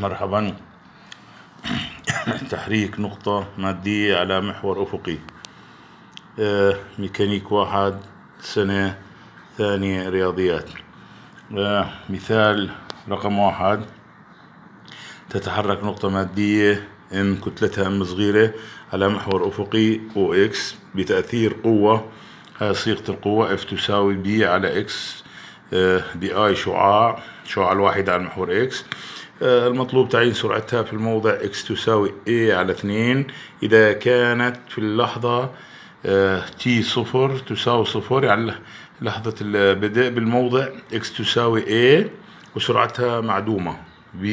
مرحبا. تحريك نقطة مادية على محور أفقي. ميكانيك 1 سنة ثانية رياضيات. مثال رقم 1: تتحرك نقطة مادية M كتلتها M صغيرة على محور أفقي OX بتأثير قوة. هاي صيغة القوة F تساوي B على X بI شعاع الواحد على المحور X. المطلوب تعيين سرعتها في الموضع X تساوي A على 2 إذا كانت في اللحظة T صفر تساوي صفر، يعني لحظة البدء بالموضع X تساوي A وسرعتها معدومة B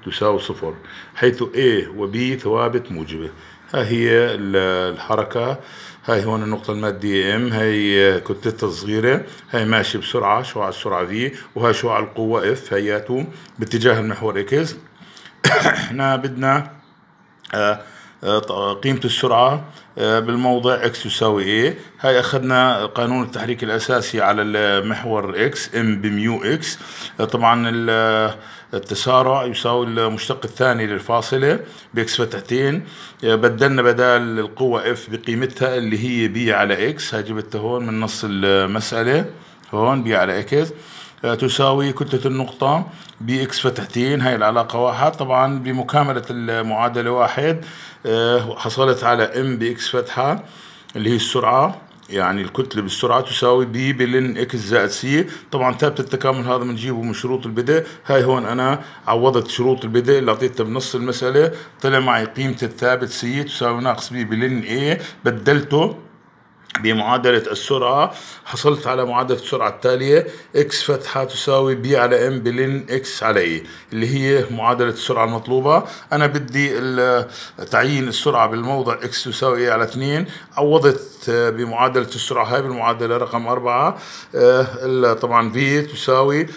تساوي صفر، حيث A و B ثوابت موجبة. ها هي الحركة. هاي هون النقطة المادية M، هاي كتلتها صغيرة، هاي ماشي بسرعة شعاع السرعة V، وهاي شعاع القوة F هياته باتجاه المحور X. احنا بدنا قيمة السرعة بالموضع X تساوي A. هاي أخذنا قانون التحريك الأساسي على المحور X M بميو X. طبعا التسارع يساوي المشتق الثاني للفاصلة بإكس فتحتين. بدلنا بدال القوة F بقيمتها اللي هي B على X، هاي جبتها هون من نص المسألة، هون B على X تساوي كتلة النقطة بإكس فتحتين، هاي العلاقة 1. طبعا بمكاملة المعادلة 1 حصلت على M بإكس فتحة اللي هي السرعة، يعني الكتلة بالسرعة تساوي B بلن إكس زائد C. طبعا ثابت التكامل هذا بنجيبه من شروط البدء. هاي هون أنا عوضت شروط البدء اللي أعطيتها بنص المسألة، طلع معي قيمة الثابت C تساوي ناقص B بلن A، بدلته بمعادلة السرعة، حصلت على معادلة السرعة التالية: X فتحة تساوي B على M بلن X على A، اللي هي معادلة السرعة المطلوبة. أنا بدي تعيين السرعة بالموضع X تساوي A على 2. عوضت بمعادلة السرعة هاي بالمعادلة رقم 4. طبعا V تساوي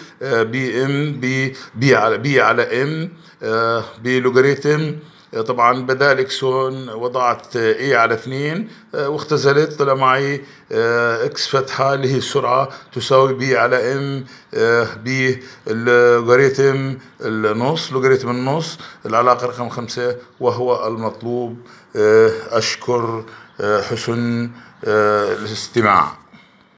B على M بلوغاريتم. طبعا بدال اكس هون وضعت A على 2 واختزلت، طلع معي اكس فتحة اللي هي السرعة تساوي B على M بلوغاريتم النص، لوغاريتم النص، العلاقة رقم 5 وهو المطلوب. أشكر حسن الاستماع.